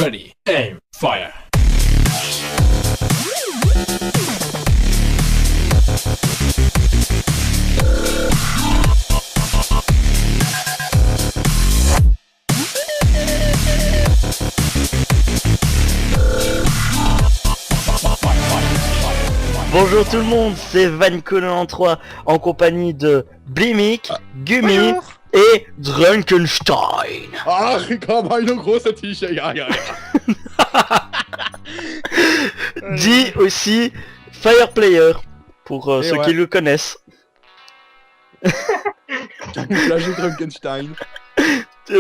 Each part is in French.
Ready, aim, fire. Bonjour tout le monde, c'est Van93 en compagnie de Blimik, Gummi et Drunkenstein. Ach, ich habe eine große Tische, ja. Dit aussi Fireplayer, pour ceux ouais. qui le connaissent. Camouflage Drunkenstein.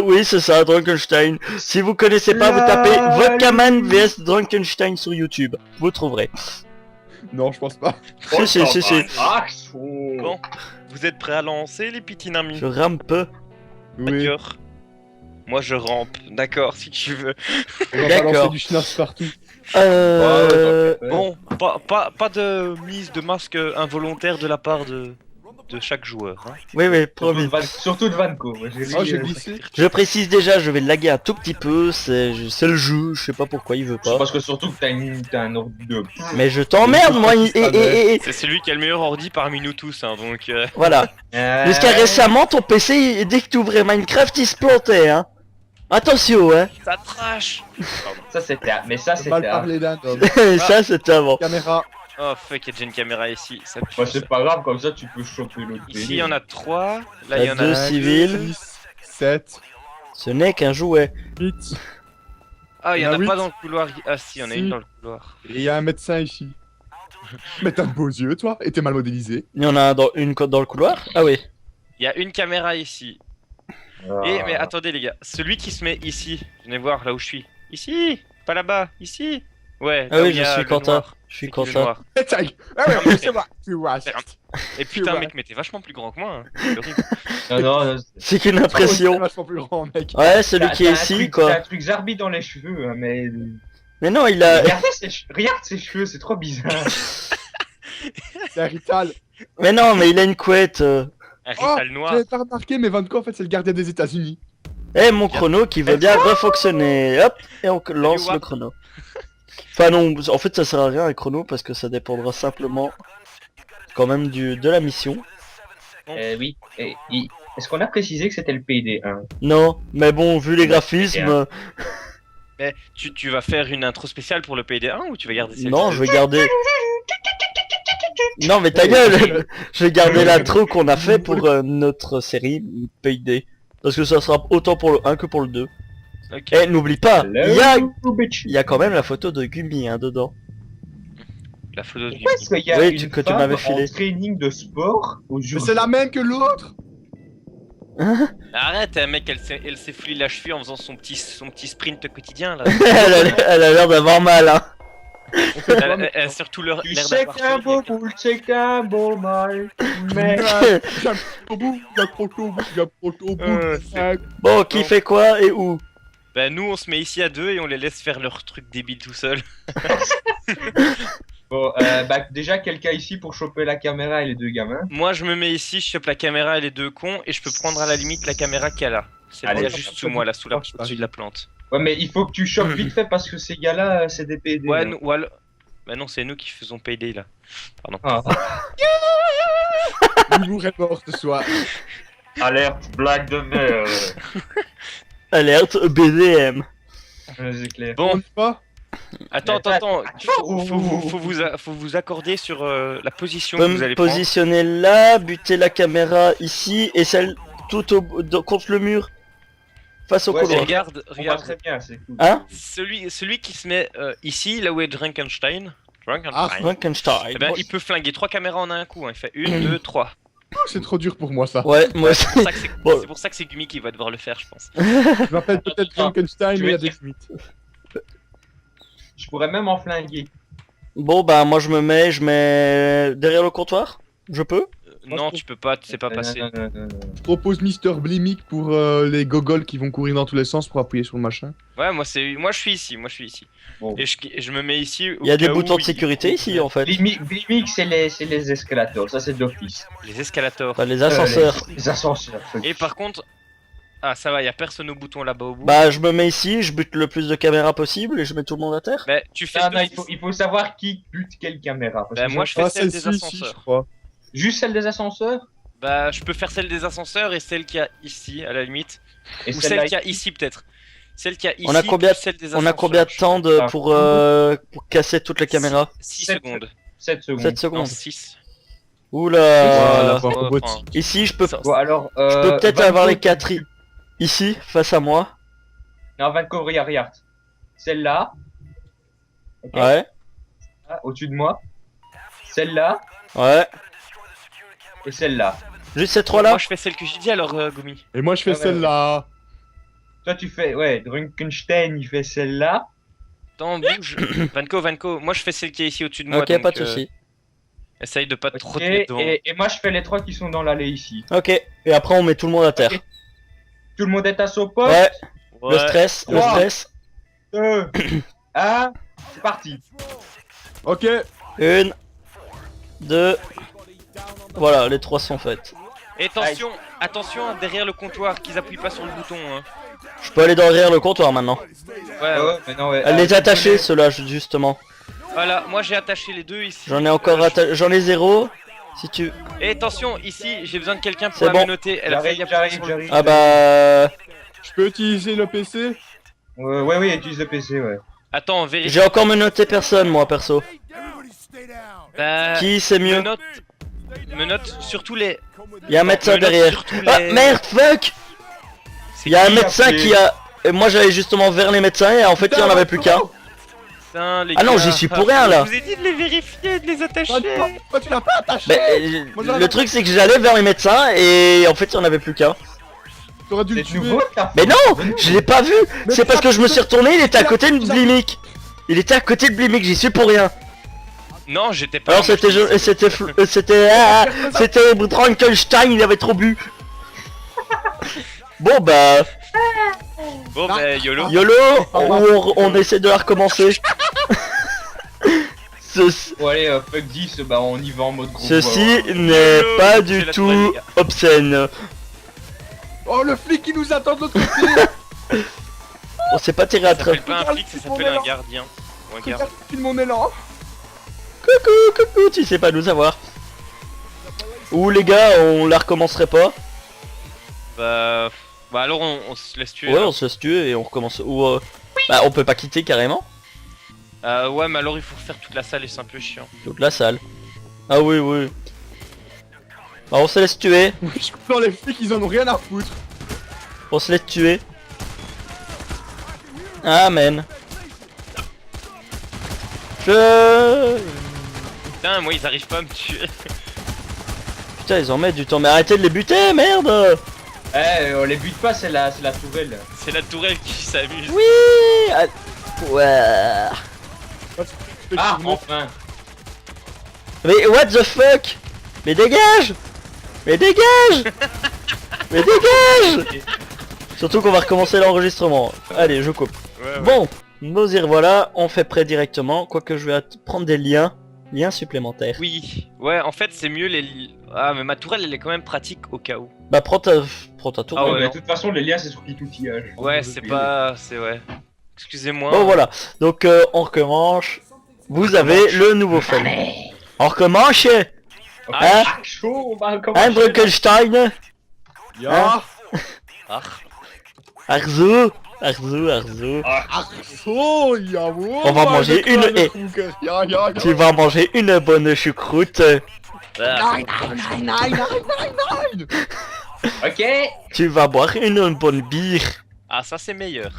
Oui, c'est ça, Drunkenstein. Si vous connaissez pas, vous tapez Vodkaman vs Drunkenstein sur YouTube. Vous trouverez. Non, je pense pas. Si. Bon, vous êtes prêts à lancer les petits amis? Je rame peu. Oui, D'accord. Moi je rampe, d'accord, si tu veux. on va D'accord. balancer du schnapps partout. Bon, pas de mise de masque involontaire de la part de chaque joueur. Hein. Oui, promis. Surtout de Vanco. Moi, Oh, j'ai glissé. Je précise déjà, je vais laguer un tout petit peu, c'est le jeu, je sais pas pourquoi il veut pas. Parce que surtout que t'as un ordi de... Mais je t'emmerde moi, et C'est celui qui a le meilleur ordi parmi nous tous, hein, donc... voilà. Jusqu'à récemment, ton PC, dès que tu ouvrais Minecraft, il se plantait, hein. Attention, hein. Ça trash. Ça c'était... Mais ça J'ai mal c'était... parlé d'un homme. Ça, c'était avant. Caméra. Oh fuck, il y a déjà une caméra ici, ça pue. Bah c'est pas grave, comme ça tu peux choper l'autre. Ici il y en a 3, là il y en Deux a... civils. 6, 7, Ce n'est qu'un jouet. 8. Ah, il y en a huit. pas dans le couloir. Ah si, il y en a Si. une dans le couloir. Et il y a un médecin ici. Mais t'as de beaux yeux, toi, et t'es mal modélisé. Il y en a un dans le couloir. Ah oui. Il y a une caméra ici. Et mais attendez les gars, celui qui se met ici, venez voir là où je suis. Ici, pas là-bas, ici. Ouais, Ah là où oui, il y je a suis le Quentin. noir. Je suis C'est qui, le Quentin. noir Et taille. Ah ouais, c'est moi. Tu vois. Et putain vois. mec, mais t'es vachement plus grand que moi. Hein. C'est horrible. Non, C'est qu'une C'est impression. vachement plus grand, mec. Ouais, celui qui est ici, T'as un quoi. truc Zarbi dans les cheveux, hein, mais... Mais non, il a... Regarde ses cheveux, c'est trop bizarre. C'est un Rital. Mais non, mais il a une couette. Un Oh, rital noir. j'avais pas remarqué, mais Vanco, en fait, c'est le gardien des États-Unis. Eh, mon chrono qui veut bien refonctionner. Hop, et on lance le chrono. Enfin non, en fait ça sert à rien un chrono parce que ça dépendra simplement quand même de la mission. Oui. Est-ce qu'on a précisé que c'était le PD1? Non, mais bon, vu les graphismes, Mais tu vas faire une intro spéciale pour le PD1 ou tu vas garder celle-ci? non, je vais garder... Non mais ta gueule. Je vais garder l'intro qu'on a fait pour notre série Payday. Parce que ça sera autant pour le 1 que pour le 2. Ok. Eh, n'oublie pas, Hello, bitch. il y a quand même la photo de Gumi hein, dedans. La photo du... Pourquoi est-ce qu'il y a Oui, une que tu femme m'avais filé. en training de sport au Mais jour? c'est la même que l'autre. Arrête, hein, mec, elle s'est foulée la cheville en faisant son petit sprint quotidien là. Elle a l'air d'avoir mal hein. Elle a surtout l'air Tu d'avoir sais qu'un faim, beau mec. boule, c'est qu'un beau mal. Mais... Au bout, il y a proto au bout, il y a proto au bout. C'est- Bon, qui Non. fait quoi et où? Bah nous on se met ici à deux et on les laisse faire leur truc débile tout seul. Bon, bah déjà quelqu'un ici pour choper la caméra et les deux gamins. Moi je me mets ici, je chope la caméra et les deux cons et je peux prendre à la limite la caméra qu'il y a là. C'est Allez. là juste sous moi là, sous la au-dessus de la plante. Ouais, mais il faut que tu chopes vite fait parce que ces gars-là, c'est des PD. Ouais, hein. nous, voilà. Bah non, c'est nous qui faisons payday là. Pardon. Ah. L'humour est mort ce soir. Alerte, blague de merde. Alerte BDM. C'est clair. Bon, On y va. attends. Faut Faut vous accorder sur la position Peut que vous me allez prendre. positionner là, buter la caméra ici et celle tout contre le mur. Face au Ouais, Et couloir. regarde, On va regarde. très bien, c'est cool. Hein? Celui qui se met ici, là où est Drunkenstein. Ah, Frankenstein. Eh ben, il peut flinguer 3 caméras en un coup. Hein. Il fait 1, 2, 3. C'est trop dur pour moi ça. Ouais, moi aussi. Bon. C'est pour ça que c'est Gumi qui va devoir le faire, je pense. Je m'appelle peut-être Frankenstein, mais il y a des limites. Je pourrais même en flinguer. Bon bah moi je mets derrière le comptoir. Je peux? Non, tu peux pas, c'est pas passé. Non. Je propose Mister Blimic pour les gogoles qui vont courir dans tous les sens pour appuyer sur le machin. Ouais, moi je suis ici. Bon. Et je me mets ici. Il y a des boutons de sécurité ici en fait. Blimic, c'est les escalators, ça c'est d'office. Les escalators. Enfin, les ascenseurs. Les ascenseurs. Et par contre, Ah, ça va, y a personne au bouton là-bas au bout. Bah je me mets ici, je bute le plus de caméras possible et je mets tout le monde à terre. Mais tu fais Ah, deux non, six. il faut savoir qui bute quelle caméra. Parce Bah, que moi, je fais Ah, celle des celle-ci, si, je ascenseurs. crois. Juste celle des ascenseurs Bah, je peux faire celle des ascenseurs et celle qu'il y a ici, à la limite. et Ou celle-là celle qu'il y a ici, peut-être. Celle qu'il y a ici, On a combien- plus celle des On a ascenseurs. combien de temps de, Ah. pour casser toutes les caméras? 6 Sept. secondes. 7 secondes. 7 Non, secondes. 6. Oula. Voilà, Ouais, robotique. enfin, Ici je peux, ça- Bon, alors, je peux peut-être Van avoir les Gogh- 4 ici, face à moi. Non, Van Gogh, regarde. Celle-là. Ok. Ouais, Là, au-dessus de moi. Celle-là ouais. et celle-là. Juste ces trois là. Moi, je fais celle que j'ai dit alors, Gumi. Et moi, je fais Ah, ouais, celle-là. Toi, tu fais, ouais, Drunkenstein, il fait celle-là. Attends, bouge. Vanco. Moi, je fais celle qui est ici au-dessus de moi. Ok, donc, pas de soucis. Essaye de pas trop Ok, te mettre devant. et moi, je fais les trois qui sont dans l'allée ici. Ok, et après on met tout le monde à terre. Ok. Tout le monde est à son poste. Ouais, le Ouais. stress, le Ouais. stress. 2, 1, c'est parti. Ok. 1, 2. Voilà, les 3 sont faites. Et attention, attention hein, derrière le comptoir, qu'ils appuient pas sur le bouton. Hein. Je peux aller derrière le comptoir maintenant. Ouais, Ouais, mais non, ouais. Elle les tu attacher, connais- ceux-là, justement. Voilà, moi j'ai attaché les deux ici. J'en ai encore j'en ai 0. Si tu. Et attention, ici, j'ai besoin de quelqu'un pour C'est la bon. menotter. Elle a failli appuyer J'arrive, sur le- j'arrive. Ah bah. Je peux utiliser le PC? Ouais, oui, utilise le PC, ouais. Attends, vérifie. J'ai encore menotté personne, moi, perso. Bah, Qui c'est mieux? menotte surtout les. Il y a un médecin Menotte derrière. surtout Ah les- merde, fuck! C'est Il y a un qui médecin appelé qui a. Et moi j'allais justement vers les médecins et en fait il y en avait plus qu'un. Putain, les Ah non, gars. j'y suis pour rien, là. Je vous ai dit de les vérifier, de les attacher. Pourquoi tu l'as pas attaché? Mais Moi, j'en ai le truc c'est que j'allais vers les médecins et en fait il y en avait plus qu'un. T'aurais dû le C'est tuer. nouveau, t'as Mais non, je l'ai pas vu. Mais C'est parce que je me suis retourné, il était à côté de Putain. Blimic. Il était à côté de Blimic, j'y suis pour rien. Non, j'étais pas. Alors moi, c'était je te dis, c'était Frankenstein, il avait trop bu. Bon bah Bon, bah, YOLO. YOLO, on essaie de la recommencer. Bon, allez, fuck 10, bah on y va en mode groupe. Ceci n'est YOLO, pas c'est du la tout tournée, les gars. obscène. Oh, le flic qui nous attend de l'autre côté. On s'est pas tiré à Ça travers. s'appelle pas un flic, ça s'appelle un gardien. Ou un garde. Regarde, file mon élan. Coucou, tu sais pas nous avoir. Ou les gars, on la recommencerait pas. Bah alors on se laisse tuer. Ouais, là. on se laisse tuer et on recommence. Ou bah on peut pas quitter carrément Ouais, mais alors il faut refaire toute la salle et c'est un peu chiant. toute la salle. Ah oui, oui. Bah, on se laisse tuer. Oui, je comprends, les flics, ils en ont rien à foutre. On se laisse tuer. Amen. Je... Putain, moi ils arrivent pas à me tuer. Putain, ils en mettent du temps. Mais arrêtez de les buter, merde. On les bute pas, c'est la tourelle. C'est la tourelle qui s'amuse. Oui. Ah, ouais. Ah, enfin. Mais what the fuck? Mais dégage. Mais dégage. Mais dégage. Surtout qu'on va recommencer l'enregistrement. Allez, je coupe. Ouais, ouais. Bon, nous y revoilà, on fait prêt directement, quoique je vais prendre des liens supplémentaires. Oui, ouais, en fait c'est mieux les. Ah, mais ma tourelle elle est quand même pratique au cas où. Bah prends ta tour. Ah ouais, mais non. de toute façon, les liens, c'est sur l'outillage. Ouais, c'est pas. C'est ouais. Excusez-moi. Bon voilà, donc on recommence. Vous avez le nouveau film. On recommence. Ah, chaud, on va commencer. Hein, Frankenstein. Ya. Ah. Arzu. Oh, ya, wow, On va manger le une- clan de et- Kruger. Ya. Tu vas manger une bonne choucroute. Ah. Ok. Tu vas boire une bonne bière. Ah, ça c'est meilleur.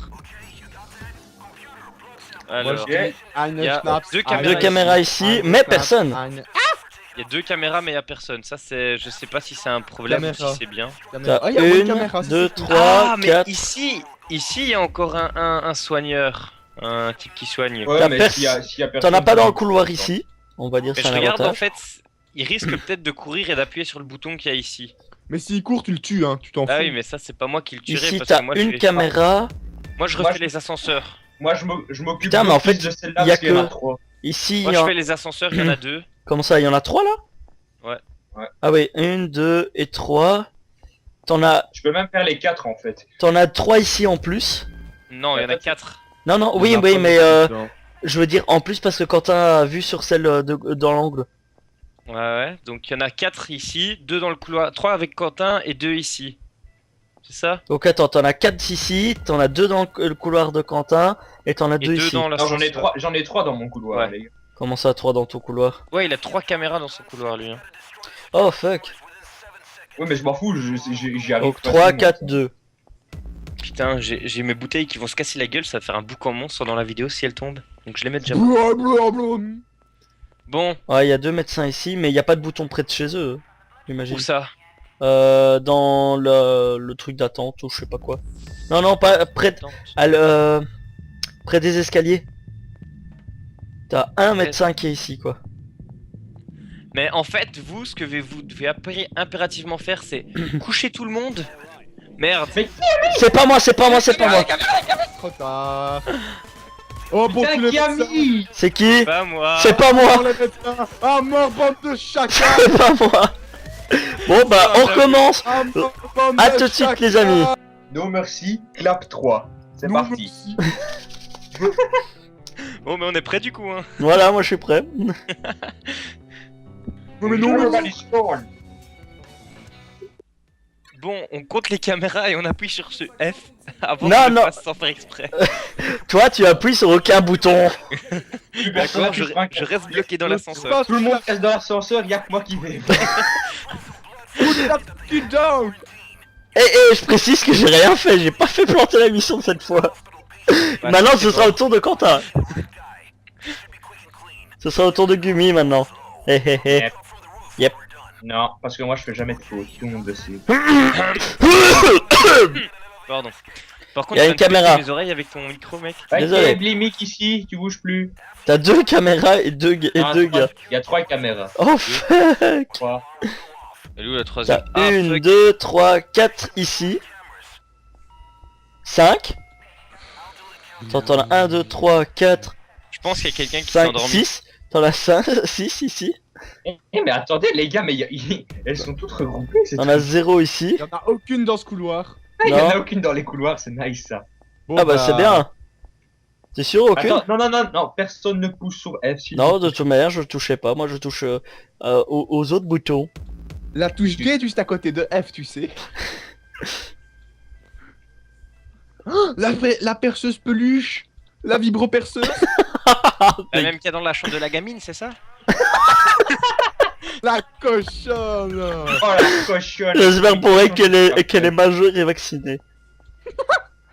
Moi, Alors, je dis, Il y a deux caméras Deux caméras ici, mais personne. il y a deux caméras mais il y a personne. Ça c'est. Je sais pas si c'est un problème ou Caméra. si c'est bien. T'as Ah, y a moins de une, caméras, ça, deux, c'est cool. trois, Ah, mais quatre. ici il y a encore un soigneur. Un type qui soigne. Ouais, T'as mais s'il y a personne. T'en as pas dans le couloir ici. On va dire Mais c'est je un regarde en avantage. fait, il risque peut-être de courir et d'appuyer sur le bouton qu'il y a ici. Mais s'il court, tu le tues, hein, tu t'en fous. Ah oui, mais ça c'est pas moi qui le tuerai Ici parce t'as que moi une je caméra. Moi je Moi, refais je- les ascenseurs. Moi, je m'occupe Putain, mais en fait, de celle-là il y a parce qu'il y en a que- trois. Ici, Moi il y je en- fais les ascenseurs, il y en a deux. Comment ça, il y en a 3 là? Ouais. Ouais. Ah oui, 1, 2 et 3. T'en as, Je peux même faire les 4 en fait. 3 ici en plus. Non, il y en a 4. Non, non, oui, oui, mais je veux dire en plus parce que Quentin a vu sur celle dans l'angle. Ouais, ouais. Donc il y en a 4 ici, 2 dans le couloir, 3 avec Quentin et 2 ici. C'est ça? Donc attends, t'en as 4 ici, t'en as 2 dans le couloir de Quentin, et t'en as Et 2 2 ici. dans Non, l'ascenseur. j'en ai 3 dans mon couloir, Ouais. les gars. Comment ça, 3 dans ton couloir? Ouais, il a 3 caméras dans son couloir lui. Hein. Oh fuck. Oui, mais je m'en fous, j'y arrive. Donc 3, facilement. 4, 2. Putain, j'ai mes bouteilles qui vont se casser la gueule, ça va faire un boucan monstre dans la vidéo si elles tombent. Donc je les mets déjà. Bon, Ouais, il y a 2 médecins ici, mais il n'y a pas de bouton près de chez eux, j'imagine. où ça? Dans le truc d'attente ou je sais pas quoi. Non, non, pas près, Attends. près des escaliers. T'as un médecin qui est ici, quoi. Mais en fait, vous, ce que vous devez impérativement faire, c'est coucher tout le monde. Merde. C'est pas moi, c'est pas moi, c'est pas moi. Trop tard. Oh, bon, Putain, tous les qui a médecins. mis C'est qui? Pas moi. C'est pas Oh, moi. les médecins. Ah, mort, bande de chacun. C'est pas moi. Bon bah, on recommence. Ah, mort, bande À de tout de suite, chacun. les amis. No merci, clap 3. C'est Nous parti. aussi. Bon, mais on est prêt du coup, hein. Voilà, moi je suis prêt. Oui, mais nous, Bon, on compte les caméras et on appuie sur ce F avant Non, de le non. fasse sans faire exprès. Toi, tu appuies sur aucun bouton. Plus D'accord, personne, je reste bloqué dans l'ascenseur. Tout le monde reste dans l'ascenseur, y'a que moi qui vais. put that kid down. Et je précise que j'ai rien fait, j'ai pas fait planter la mission cette fois. Bah, Maintenant, c'est ce sera bon. au tour de Quentin. Ce sera au tour de Gumi maintenant. Hé hé hé. Non, parce que moi je fais jamais de faute, tout le monde le sait. Pardon. Par contre, Y a tu une viens de caméra. péter mes oreilles avec ton micro, mec. Désolé. Ok, Blimic ici, tu bouges plus. T'as 2 caméras et 2 Non, gars. Il y a 3 caméras. Oh fuck. 3. Elle est où la troisième? T'as 1, 2, 3, 4 ici. 5. T'en as 1, 2, 3, 4, Je pense qu'il y a quelqu'un qui s'est 5, endormi. 6. T'en as 5, 6 ici. Eh mais attendez les gars, mais elles sont toutes regroupées. C'est T'en as 0 ici. Il y en a aucune dans ce couloir. Ah, il y en a Non. aucune dans les couloirs, c'est nice ça. Bon, Ah bah c'est bien. T'es sûr aucune? Attends, non, personne ne pousse sur F. s'il Non, vous de plaît. toute manière, je touchais pas. Moi, je touche aux autres boutons. La touche D est juste à côté de F, tu sais. Oh, la perceuse peluche. La vibro-perceuse. La même qu'il y a dans la chambre de la gamine, c'est ça? La cochonne. Oh la cochonne. J'espère pour elle qu'elle est majeure et vaccinée.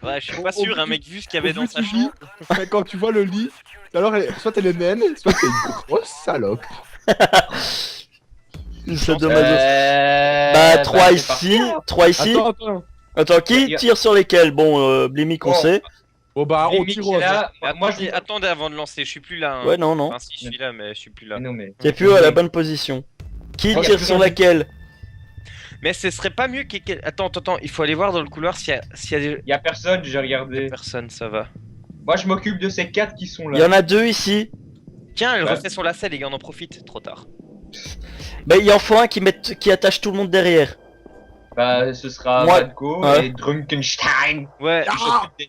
Ouais, je suis pas Au sûr, hein, vu- mec, vu ce qu'il y avait Au dans vu sa du lit, chambre. quand tu vois le lit, alors soit elle est naine, soit t'es une grosse salope. C'est dommage. Bah 3 c'est ici, parti, alors. 3 ici. Attends. Attends, qui Y a- tire sur lesquels? Bon, Blimic on Bon. sait. Bon bah on Blimic tire est au là. Mais Moi je. attendez avant de lancer, je suis plus là. Hein. Ouais, non, non. Enfin, si, je suis là, mais je suis plus là. Non mais. T'es plus à la bonne position. Qui Oh, y a tire plus sur rien. laquelle? Mais ce serait pas mieux qu'il y ait... Attends, il faut aller voir dans le couloir s'il y a des... Y a personne, j'ai regardé. Personne, ça va. Moi je m'occupe de ces 4 qui sont Il y en là. a 2 ici. Tiens, elle Ouais. refait son lacet, les gars, on en profite. Trop tard. Bah il en faut un qui attache tout le monde derrière. Bah ce sera Moi- Radko ouais. et Drunkenstein. Ouais.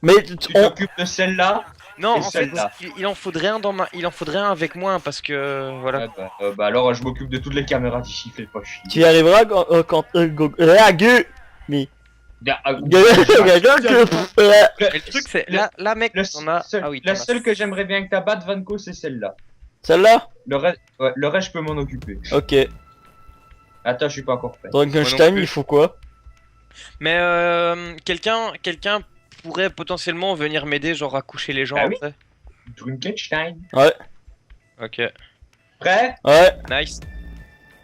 Mais Tu on... t'occupes de celle-là. Non, Et en fait, celle-là. il en faudrait un il en faudrait un avec moi parce que voilà. Ouais, bah alors je m'occupe de toutes les caméras d'ici, fais pas chier. tu y arriveras quand... Gu... Ah, ah, Gu... Mais le truc c'est là mec, Le on a seul, ah oui, la t'en as- seule que j'aimerais bien que t'abattes, Vanko, c'est celle-là. Celle-là? Le reste, je peux m'en occuper. Ok. Attends, je suis pas encore prêt. Frankenstein, plus. il faut quoi? Mais quelqu'un pourrait potentiellement venir m'aider genre à coucher les gens Ah oui. après. Drunkenstein. Ouais. OK. Prêt? Ouais. Nice.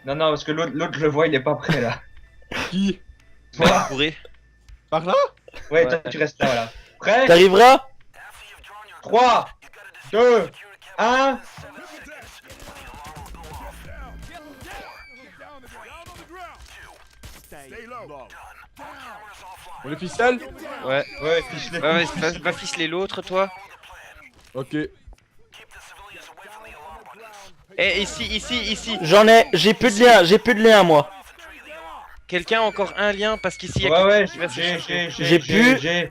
Non, non, parce que l'autre, je le vois, il est pas prêt là. Qui? Toi Pourri. Par là? Ouais, Ouais. toi, tu restes là, voilà. Prêt? T'arriveras? 3, 2, 1. On les ficelle? Ouais. Ouais, fiche-les. Ouais, va ficeler l'autre toi. Ok. Eh ici. J'ai plus de lien, moi. quelqu'un a encore un lien parce qu'ici il y a Ouais, ouais, quelqu'un qui va se chercher. J'ai pu. j'ai.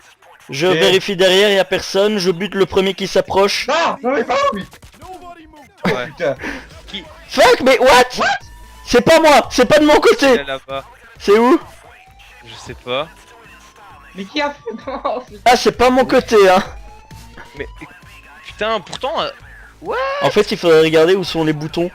Je Et- vérifie derrière, y a personne, je bute le premier qui s'approche. Ah, non mais pas oui. Oh Ouais. putain. Fuck, mais what? C'est pas moi, c'est pas de mon Elle côté. est là-bas. C'est où? Je sais pas. Mais qui a fait non, Ah, c'est pas mon côté, hein. Mais putain, pourtant. En fait, il faudrait regarder où sont les boutons.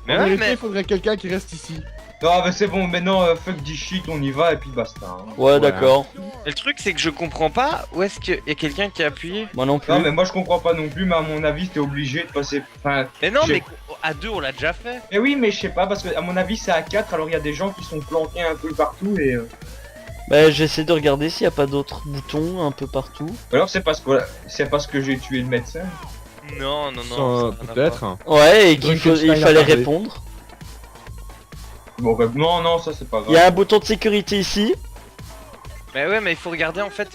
Mais En ouais, vérité, mais. il faudrait quelqu'un qui reste ici. Non mais c'est bon, maintenant fuck this shit, on y va et puis basta. Hein. Ouais, Ouais. d'accord. Le truc c'est que je comprends pas où est-ce qu'il y a quelqu'un qui a appuyé. Moi non plus. Non mais moi je comprends pas non plus, mais à mon avis t'es obligé de passer. Enfin. Mais non, J'ai- mais à deux on l'a déjà fait. Mais oui, mais je sais pas parce que à mon avis c'est à 4, alors il y a des gens qui sont planqués un peu partout et. Bah, j'essaie de regarder s'il y a pas d'autres boutons un peu partout. Ou alors c'est parce que j'ai tué le médecin. Non, non, non. Ça, ça n'a rien à voir. peut-être. Ouais, et qu'il Drunkenstein il a fallait parlé. répondre. Bon bah, non ça c'est pas grave. Il y a un bouton de sécurité ici. Mais ouais, mais il faut regarder en fait.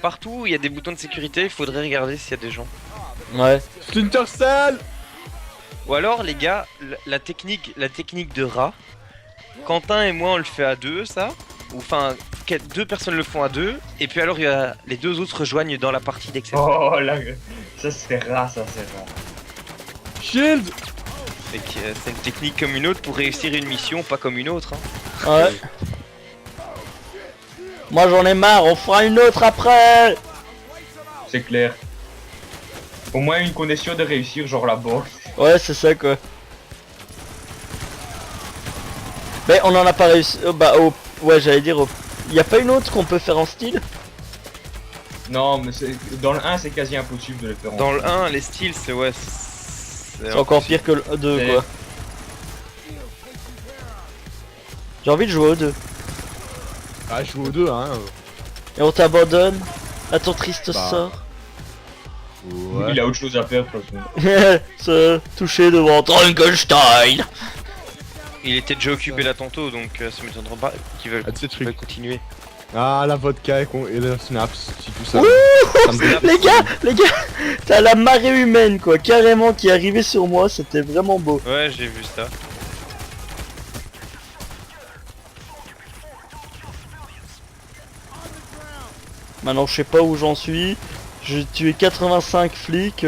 Partout où il y a des boutons de sécurité, il faudrait regarder s'il y a des gens. Ouais. Splinter Cell. Ou alors les gars, la technique de rat. Quentin et moi on le fait à deux, ça. Ou enfin, deux personnes le font à deux. Et puis alors il y a les deux autres rejoignent dans la partie d'accès. Oh là, ça c'est rare, ça c'est rare. Shield. Et que, c'est une technique comme une autre pour réussir une mission, pas comme une autre. Hein. Ouais. Moi j'en ai marre, on fera une autre après. C'est clair. Au moins une condition de réussir, genre la boxe. Ouais, c'est ça quoi. Mais on en a pas réussi. Ouais, j'allais dire. Y a pas une autre qu'on peut faire en style? Non, mais dans le 1 c'est quasi impossible de le faire. Dans le 1, les styles, c'est ouais. C'est encore pire que le 2 C'est- quoi. J'ai envie de jouer au 2. Ah, je joue aux deux, hein. Et on t'abandonne à ton triste Bah. sort. Ouais. Il a autre chose à faire de toute façon. Se toucher devant Drunkenstein. Il était déjà occupé là tantôt, donc ça m'étonnera pas qu'ils veulent Ah, de ces trucs. continuer. Ah, la vodka et le snaps, si tout ça. Ouh, Ça me dérange. Les gars, t'as la marée humaine quoi, carrément qui est arrivée sur moi, c'était vraiment beau. Ouais, j'ai vu ça. Maintenant je sais pas où j'en suis, j'ai tué 85 flics.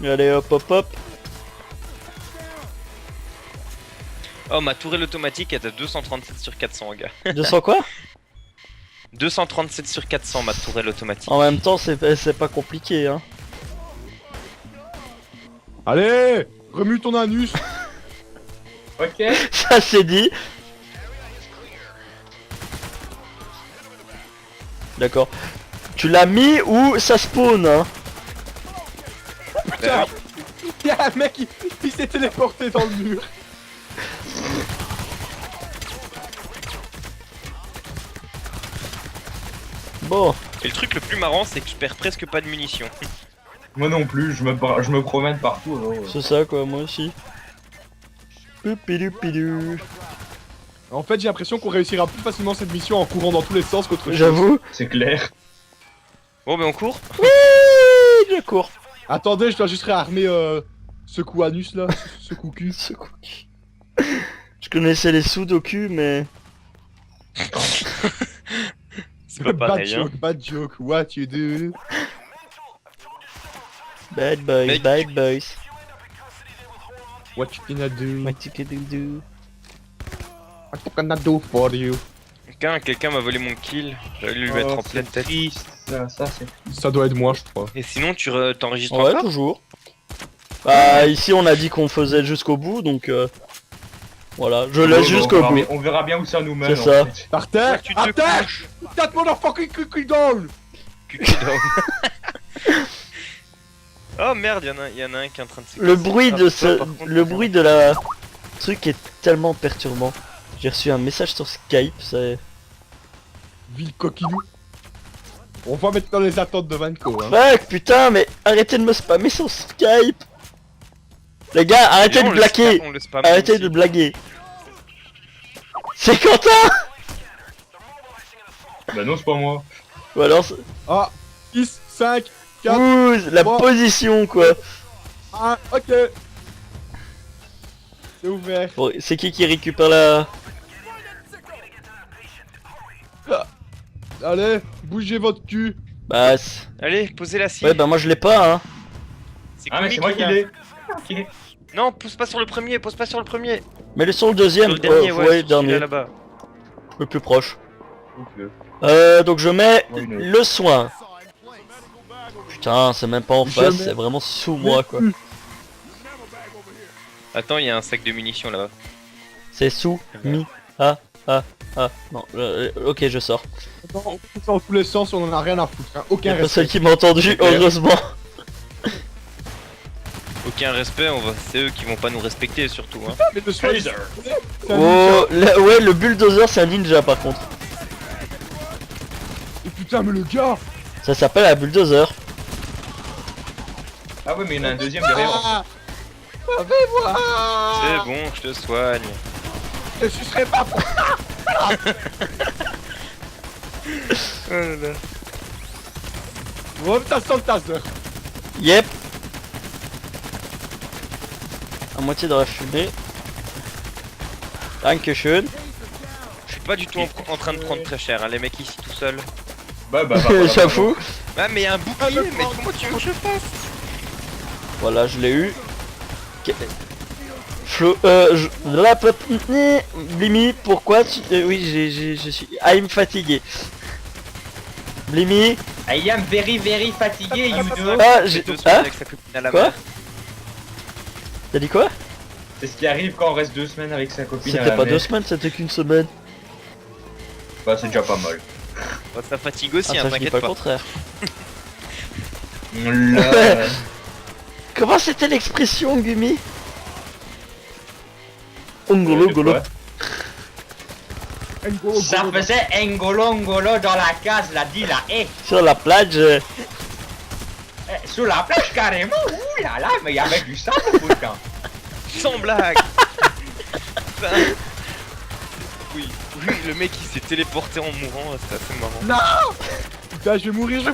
Allez hop hop hop. Oh, ma tourelle automatique est à 237 sur 400, gars. 200 quoi? 237 sur 400, ma tourelle automatique. En même temps c'est pas compliqué hein. Allez, remue ton anus. Ok. Ça c'est dit. D'accord. Tu l'as mis ou ça spawn hein? Putain, il y a un mec qui s'est téléporté dans le mur. Bon, Et le truc le plus marrant, c'est que je perds presque pas de munitions. Moi non plus, je me promène partout. Alors, c'est ça quoi, moi aussi. Poupidou. En fait, j'ai l'impression qu'on réussira plus facilement cette mission en courant dans tous les sens qu'autre chose. J'avoue. c'est clair. Bon, mais on court. Je cours. Attendez, je dois juste réarmer ce coup anus là, ce coup cul. Ce cookie. Je connaissais les sudoku mais... C'est pas pareil, hein. Bad joke, what you do? Bad boys, Mec, bad boys. What you gonna do? What you gonna do? What you gonna do for you? Quelqu'un m'a volé mon kill. J'allais lui mettre en pleine tête. Triste, ça c'est. Ça doit être moi, je crois. Et sinon, tu t'enregistres Ouais, encore? toujours. Bah, ici on a dit qu'on faisait jusqu'au bout donc... Voilà, je laisse jusqu'au bout. On verra bien où ça nous mène. C'est ça. En fait. Par terre! Ouais, tu te À terre! couches. That motherfucking cookie down! Cucu down. Oh merde, y'en a un qui est en train de se Le casser. bruit Ah, de ça, par contre, le bruit de la truc est tellement perturbant. J'ai reçu un message sur Skype, c'est... Ville coquinou. On va mettre dans les attentes de Vanco, hein. Fuck, putain, mais arrêtez de me spammer sur Skype. Les gars, arrêtez de on le blaguer. on le spam Arrêtez aussi. de blaguer. C'est Quentin. Bah non, c'est pas moi. Ou alors... Ah, 6, 5, 4, Ouh, la Bon. position, quoi. 1, ok. C'est C'est ouvert. Bon, c'est qui récupère la... Allez, bougez votre cul. Bah... Allez, posez la scie. Ouais, bah moi je l'ai pas, hein. C'est Ah mais c'est comique, moi qui les gars. l'ai. Ok. Non, pose pas sur le premier, pose pas sur le premier. Mets-le sur le deuxième, Sur le dernier, ouais, ouais, le sur celui-là, dernier, là-bas. le plus proche. Ok. Donc je mets Ouais, non. le soin. Putain, c'est même pas en face, Jamais. c'est vraiment sous moi, quoi. Attends, il y a un sac de munitions là-bas. C'est sous, mi, non, ok, je sors. Attends, on fait ça dans tous les sens, on en a rien à foutre. Hein. Aucun Y'a respect. personne qui m'a entendu, C'est clair. heureusement. Aucun respect, c'est eux qui vont pas nous respecter surtout. Hein. Mais le soin, Taser. c'est un Oh, ninja. ouais, le bulldozer c'est un ninja par contre. Et putain, mais le gars. Ça s'appelle un bulldozer. Ah ouais mais il y en a un deuxième derrière. Ah, savez-moi. C'est bon, je te soigne. Je sucerai pas. Oh là là. Oh putain, sans le taser. Yep. À moitié dans la fumée. Dankeschön. Je suis pas du tout en train de prendre très cher, hein, les mecs ici tout seuls. Bah. J'avoue. Ah mais y a un bouclier, mais comment tu veux que je fasse? Voilà, je l'ai eu. Ok. Flo, la Blimy, pourquoi tu... oui, je suis... I'm fatigué. Blimy. I am very fatigué, you know. Ah, J'ai j'ai... 2 semaines Hein avec sa copine à la Quoi? mer. T'as dit quoi? C'est ce qui arrive quand on reste 2 semaines avec sa copine à C'était la pas mer. 2 semaines, c'était qu'une semaine. Bah c'est déjà pas mal. Bah, ça fatigue aussi, Ah, hein, ça, je dis t'inquiète pas pas. le contraire. Là. Comment c'était l'expression, Gumi? Ongolo, golo. N'Golo, Ça Golo. faisait ngolo dans la case, la dit la haie. Sur la plage. Sur la plage carrément, ouh là là, mais il y avait du sable pourtant. Sans blague. Putain. Oui, le mec il s'est téléporté en mourant, c'est assez marrant. Non. Putain, je vais mourir, je...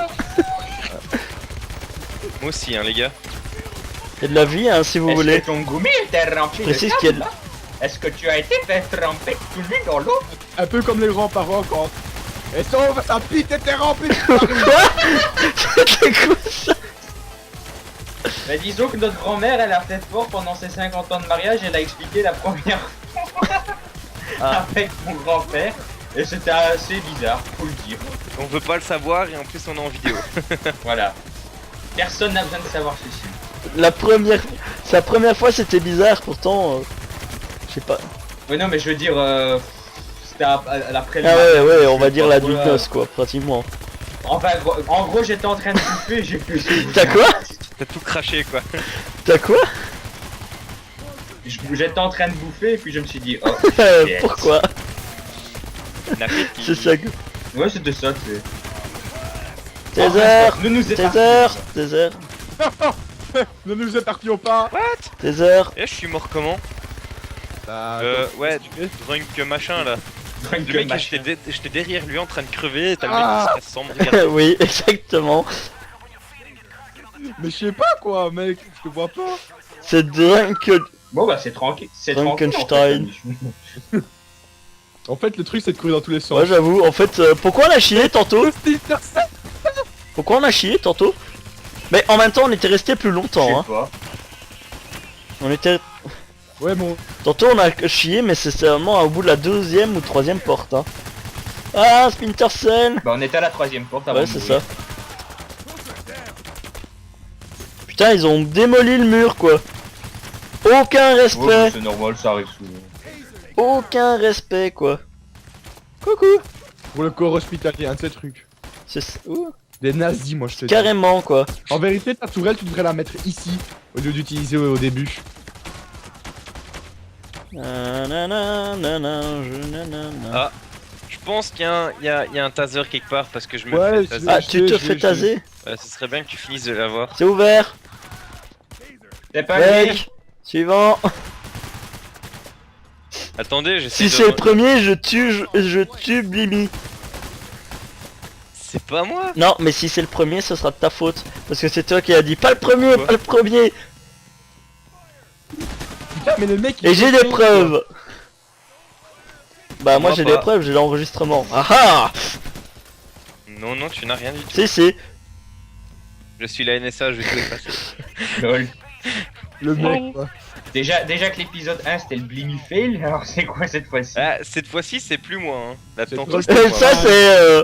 Moi aussi, hein, les gars. Il y a de la vie, hein, si vous Est-ce voulez. que ton goumi était rempli de précise sable qu'il y a de- là? Est-ce que tu as été fait tremper tout nu dans l'eau? Un peu comme les grands-parents quand... Et sa pite était remplie de farine. Quoi? C'était quoi ça? Mais disons que notre grand-mère, elle a fait fort pendant ses 50 ans de mariage, elle a expliqué la première fois Ah. avec mon grand-père, et c'était assez bizarre, faut le dire. On veut pas le savoir et en plus on est en vidéo. Voilà. Personne n'a besoin de savoir ceci. Sa première fois c'était bizarre, pourtant... je sais pas. Oui non mais je veux dire, c'était après le Ah mariage, ouais, on va dire la voilà. nuit de noces, quoi, pratiquement. Enfin, en gros j'étais en train de bouffer, j'ai pu... T'as quoi? T'as tout craché quoi. T'as quoi? J'étais en train de bouffer, et puis je me suis dit, oh, shit. Pourquoi? L'appétit. C'est ça que... Ouais c'était ça, c'est... Taser! Nous nous Taser! Taser! Ne nous épargnons pas. Taser! Eh, je suis mort comment? Bah, Ouais, drunk machin là. Le mec, j'étais derrière lui en train de crever et t'as le mec qui se passe sans me regarder. Oui, exactement. mais je sais pas quoi, mec. Je te vois pas. C'est drunk... Bon bah c'est tranquille, c'est tranquille. Frankenstein. En fait. En fait, le truc, c'est de courir dans tous les sens. Ouais, j'avoue, en fait, pourquoi on a chié tantôt? Splinter Cell. Pourquoi on a chié tantôt? Mais en même temps, on était resté plus Je longtemps, sais hein. pas. On était... Ouais, bon. Tantôt on a chié, mais c'est seulement au bout de la 2ème ou 3ème porte, hein. Ah, Splinter Cell! Bah on était à la 3ème porte avant Ouais, de c'est mourir. ça. Putain, ils ont démoli le mur, quoi. Aucun Ouais, respect! bah, c'est normal, ça arrive souvent. Aucun respect, quoi. Coucou! Pour le corps hospitalier, un de ces trucs. C'est... Ouh. Des nazis, moi, je te dis. Carrément, quoi. En vérité, ta tourelle, tu devrais la mettre ici, au lieu d'utiliser au début. Nanana, nanana. Ah, je pense qu'il y a un taser quelque part parce que je me Ouais, fais taser. Ah, je tu te sais, fais je taser? Ouais, ce serait bien que tu finisses de l'avoir. C'est ouvert! C'est pas lui. Mec! Suivant! Attendez, j'essaie Si de... c'est le premier, je tue Blimy. C'est pas moi. Non, mais si c'est le premier, ce sera de ta faute. Parce que c'est toi qui as dit pas le premier, Quoi? pas le premier. Putain, mais le mec. il Et j'ai est des con, preuves. Bah moi Moi j'ai pas. des preuves, j'ai l'enregistrement. Ah ah. Non, non, tu n'as rien du tout. Si si. Je suis la NSA, je vais tout effacer. Lol. quoi. Le mec, quoi. Déjà que l'épisode 1 c'était le Blimmy Fail, alors c'est quoi cette fois-ci? Ah, cette fois-ci, c'est plus moi. Hein. Là, C'est tantôt, toi, c'était moi. Ça c'est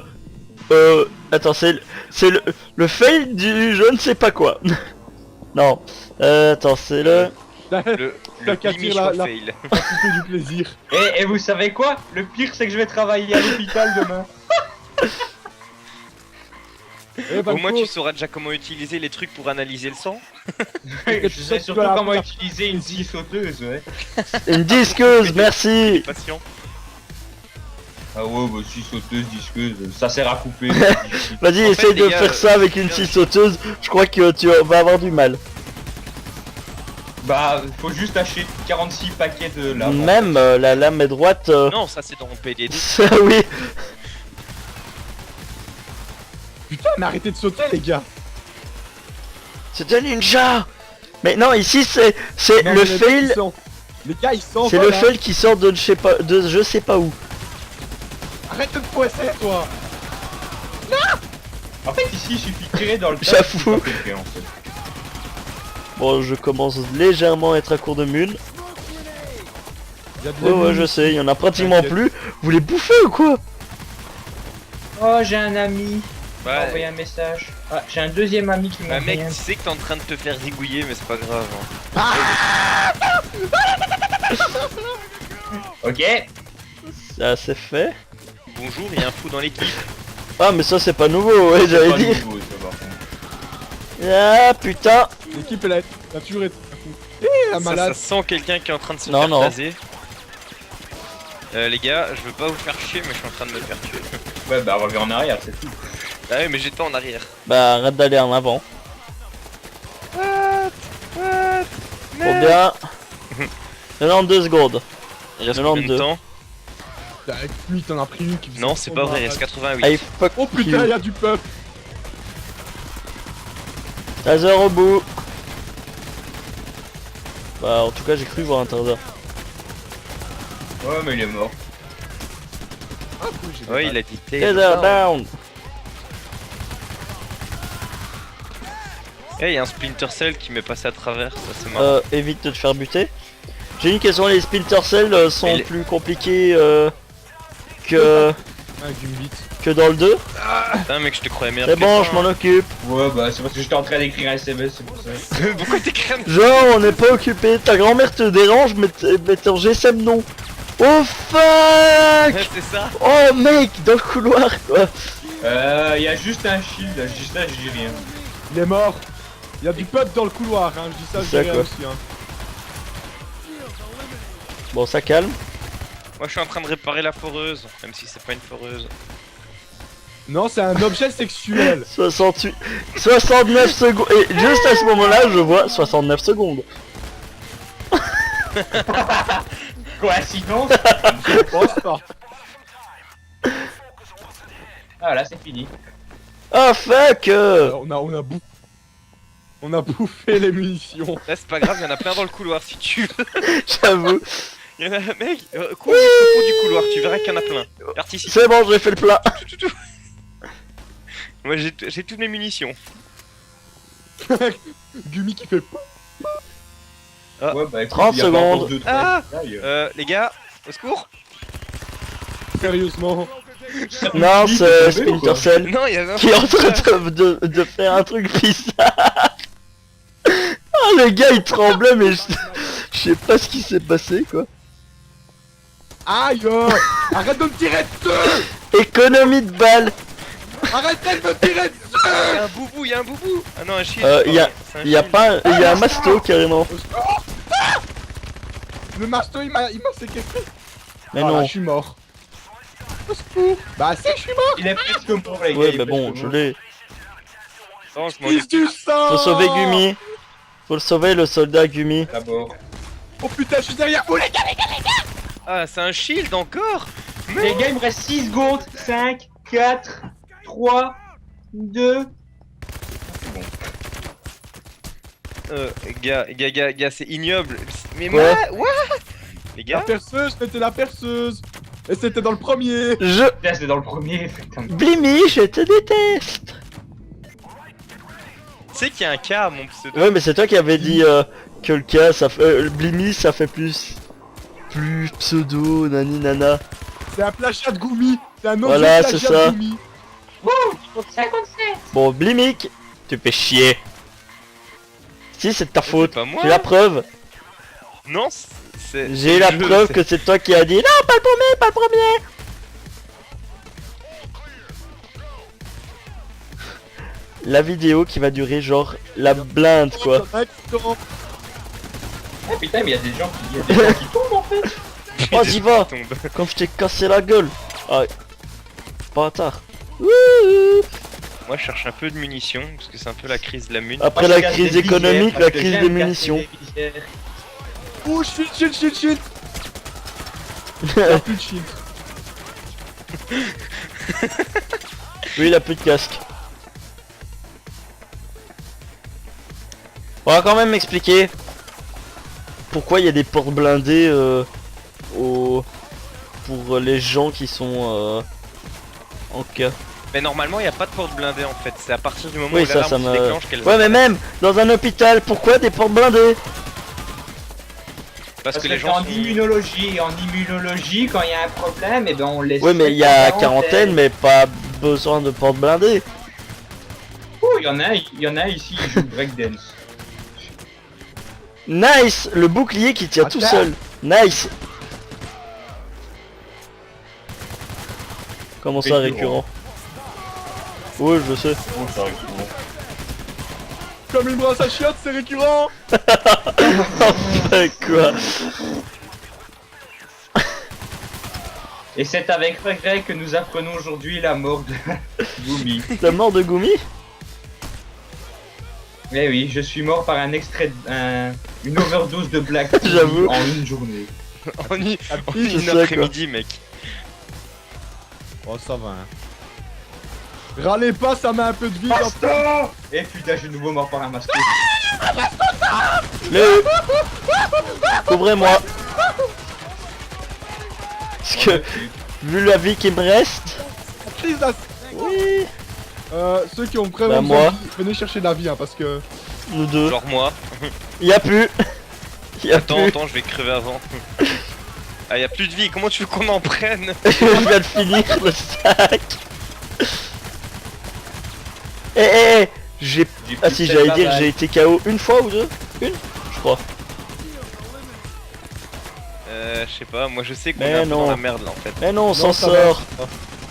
attends, c'est le fail du je ne sais pas quoi. Non. Attends, c'est le Le T'as qu'à Blimmy tirer la- fail. Couper du plaisir. Et vous savez quoi? Le pire c'est que je vais travailler à l'hôpital demain. Eh, Au moins, Banco, tu sauras déjà comment utiliser les trucs pour analyser le sang. Je sais surtout la- comment utiliser une scie sauteuse, ouais. une disqueuse, merci. Patient. Ah ouais, bah scie sauteuse, disqueuse, ça sert à couper. Vas-y, En essaye fait, de les gars, faire ça avec une bien. scie sauteuse. Je crois que tu vas avoir du mal. Bah, faut juste acheter 46 paquets de lave. Même la lame est droite. Non, ça c'est dans mon PDD. Ça oui. Putain, mais arrêtez de sauter, les gars. C'est un ninja. Mais non, ici c'est Non, le mais les mecs, fail. ils sont- Les gars, ils sont. C'est le fail qui sort de je sais pas où. Arrête de te poisser, toi. En fait, ici, il suffit de tirer dans le tas. J'avoue. c'est pas fait, en fait. Bon, je commence légèrement à être à court de mules. Il y a de Ouais, ouais, l'ennemi. je sais, il y en a pratiquement T'inquiète. plus. Vous les bouffez ou quoi? Oh, j'ai un ami. Il m'a Ouais. envoyé un message. Ah, j'ai un deuxième ami qui m'a Bah, mec, envoyé un... tu sais que t'es en train de te faire zigouiller, mais c'est pas grave. Hein. Ok. Ça c'est fait. Bonjour, il y a un fou dans l'équipe. Ah, mais ça c'est pas nouveau, ouais, C'est j'avais pas dit. nouveau, ça, par contre. Ah putain. L'équipe, elle a tué. Eh, la Ça, malade. ça sent quelqu'un qui est en train de se Non, faire non. taser. Les gars, je veux pas vous faire chier, mais je suis en train de me faire tuer. Ouais, bah reviens en arrière, c'est tout. Ah ouais, mais j'étais en arrière. Bah arrête d'aller en avant. Trop bien. 92 secondes. Il reste Non, combien de deux. temps? Avec lui, t'en as pris une qui faisait Non, c'est pas vrai, il reste 88. Allez, fuck Oh putain, you. il y a du peuple. Taser au bout. Bah en tout cas j'ai cru voir un taser. Ouais, mais il est mort. Ah, cool, j'ai des Ouais, balles. il a dit Taser taser. down. Eh, il y a un Splinter Cell qui m'est passé à travers, ça c'est marrant. Évite de te faire buter. J'ai une question, les Splinter Cell sont Et les- plus compliqués que, Un Gumbit. que dans le 2. Putain, mec, je te croyais meilleur C'est que bon, ça, je m'en occupe. Ouais, bah c'est parce que j'étais en train d'écrire un SMS, c'est pour ça. hein. Pourquoi t'es crème? Genre, on n'est pas occupé. Ta grand-mère te dérange, mais ton GSM non. Oh fuck. Ouais, c'est ça. Oh mec, dans le couloir quoi. Il y a juste un shield, je dis ça, je dis rien. Il est mort. Il y a du peuple dans le couloir, hein. Je dis ça, je dis rien D'accord. aussi, hein. Bon, ça calme. Moi, je suis en train de réparer la foreuse, même si c'est pas une foreuse. Non, c'est un objet sexuel. 68, 69 secondes. Et juste à ce moment-là, je vois 69 secondes. Coïncidence. Je pense pas. Ah là, c'est fini. Oh fuck. On a bouffé les munitions. Là, c'est pas grave, il y en a plein dans le couloir si tu veux. J'avoue. Il y en a, mec, cours jusqu'au bout du couloir, tu verras qu'il y en a plein. Participe. C'est bon, j'ai fait le plat. Moi, j'ai toutes mes munitions. Gumi qui fait. Ah. Ouais, bah écoute, 30 il y a pas encore secondes. deux, trois Ah. détails. Les gars, au secours. Sérieusement. Non, Dis, c'est t'es tombé ou Splinter quoi Cell Non, il y avait un... qui est en train de faire un truc bizarre. Oh, le gars il tremblait, mais je sais pas ce qui s'est passé quoi. Aïe. Arrête de me tirer dessus. Économie de balles. Arrêtez de me tirer dessus. Il y a un boubou, il y a un boubou. Ah non, un shield. Il y a, c'est un y a shield. pas, il y a un masto carrément. Le masto, il m'a séquestré. Mais Voilà, non. je suis mort. Au secours. Bah si, je suis mort. Il est presque mort, les gars. Ouais, il est mais bon, presque je mort. l'ai. Non, je m'en Pisse du sang. Faut sauver Gumi. Faut le sauver, le soldat Gumi. D'abord. Oh putain, je suis derrière vous, les gars. Ah, c'est un shield encore. Les gars, il me reste 6 secondes. 5, 4, 3, 2. Gars, c'est ignoble. Mais Quoi moi, what? Les La gars, perceuse, c'était la perceuse. Et c'était dans le premier. Je... Là, c'est dans le premier, putain. Blimy, je te déteste. tu sais qu'il y a un cas à mon pseudo. Ouais, mais c'est toi qui avais dit que le cas, ça fait... Blimy, ça fait plus... Plus pseudo, nani nana. C'est un plagiat de Gumi. C'est un objet Voilà, plagiat c'est ça. de Gumi. 57. Bon, Blimic, tu fais chier. Si, c'est de ta faute. pas moi. J'ai la preuve. Non, c'est. J'ai la je- preuve c'est- que c'est toi qui as dit non, pas le premier, pas le premier. La vidéo qui va durer genre la blinde quoi. Exactement. Ah putain, mais il y a des gens qui tombent en fait. Oh, j'y va. Tombe. Comme je t'ai cassé la gueule. Ah, bâtard. Wouhou. Moi, je cherche un peu de munitions parce que c'est un peu la crise de la mune. Après Moi, je la casse crise des économique, visières la parce que crise j'aime des casser munitions. des visières. Oh shit. Y'a plus de shit. Oui, il a plus de casque. On va quand même m'expliquer pourquoi il y a des portes blindées pour les gens qui sont en cas. Mais normalement, il n'y a pas de porte blindée en fait. C'est à partir du moment Oui, où ça l'alarme se me... déclenche qu'elle. Ouais, mais même dans un hôpital, pourquoi des portes blindées? Parce que Parce les que gens en sont. immunologie, quand il y a un problème, et ben on laisse. Oui, mais il y a quarantaine, mais pas besoin de portes blindées. Oh, il y en a ici, ils jouent breakdance. Nice, le bouclier qui tient tout Attends. seul. Nice. Comment ça récurrent? Oui, je sais. Comme une brosse à chiottes, c'est récurrent. Quoi? Et c'est avec regret que nous apprenons aujourd'hui la mort de Gumi. La mort de Gumi? Eh oui, je suis mort par un extrait une overdose de Black Tea J'avoue. en une journée. en une c'est ça, après-midi, mec. Oh, ça va, hein. Râlez pas, ça met un peu de vie dans Basta. Et putain, je suis de nouveau mort par un masque. Le... Couvrez-moi. Parce que, vu la vie qui me reste... Please, là. Oui. Ceux qui ont vraiment Bah, besoin moi. de vie, venez chercher la vie, hein, parce que... Nous deux. Genre moi. Y a plus. Y a Attends, plus. attends, je vais crever avant. Ah, y a plus de vie. Comment tu veux qu'on en prenne? Je viens de finir le sac. J'ai... Ah si, j'allais dire j'ai été KO une fois ou deux? Une, je crois. Je sais pas. Moi, je sais qu'on Mais est un peu non. dans la merde là en fait. Mais non, on s'en ça va. sort.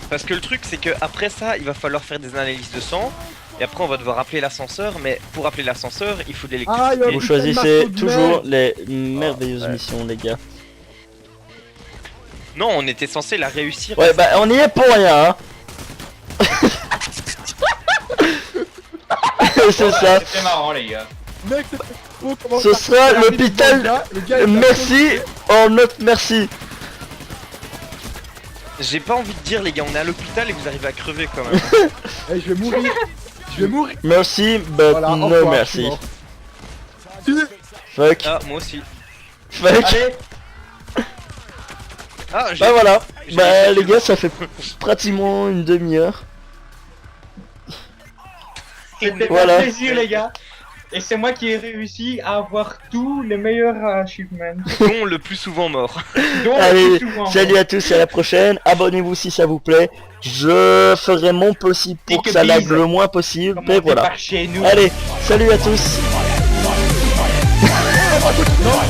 Parce que le truc, c'est que après ça, il va falloir faire des analyses de sang. Et après, on va devoir appeler l'ascenseur. Mais pour appeler l'ascenseur, il faut de Ah, l'électricité. Vous Putain, choisissez marteau de toujours merde. les merveilleuses ouais. missions, les gars. Non, on était censé la réussir. Ouais, bah on y est pour rien, hein. C'est ça. C'était marrant, les gars. Mec, c'est faux, comment Ce ça- sera ça arrive l'hôpital. dans le gars, est Merci, oh not merci. J'ai pas envie de dire, les gars, on est à l'hôpital et vous arrivez à crever quand même. Eh, je vais mourir. Je vais mourir. Merci, but Voilà, au no revoir, merci. je suis mort. Fuck, Ah, moi aussi. fuck. Allez, Ah, j'ai. Bah voilà. j'ai Bah réussi. les gars, ça fait pratiquement une demi-heure. c'était Voilà. un plaisir, les gars. Et c'est moi qui ai réussi à avoir tous les meilleurs achievements. Dont le plus souvent mort. Donc, Allez, tout souvent, salut à tous et à la prochaine. Abonnez-vous si ça vous plaît. Je ferai mon possible pour que ça lag Bise. le moins possible. Comment Mais on voilà. débarque chez nous. Allez, salut à tous. Non.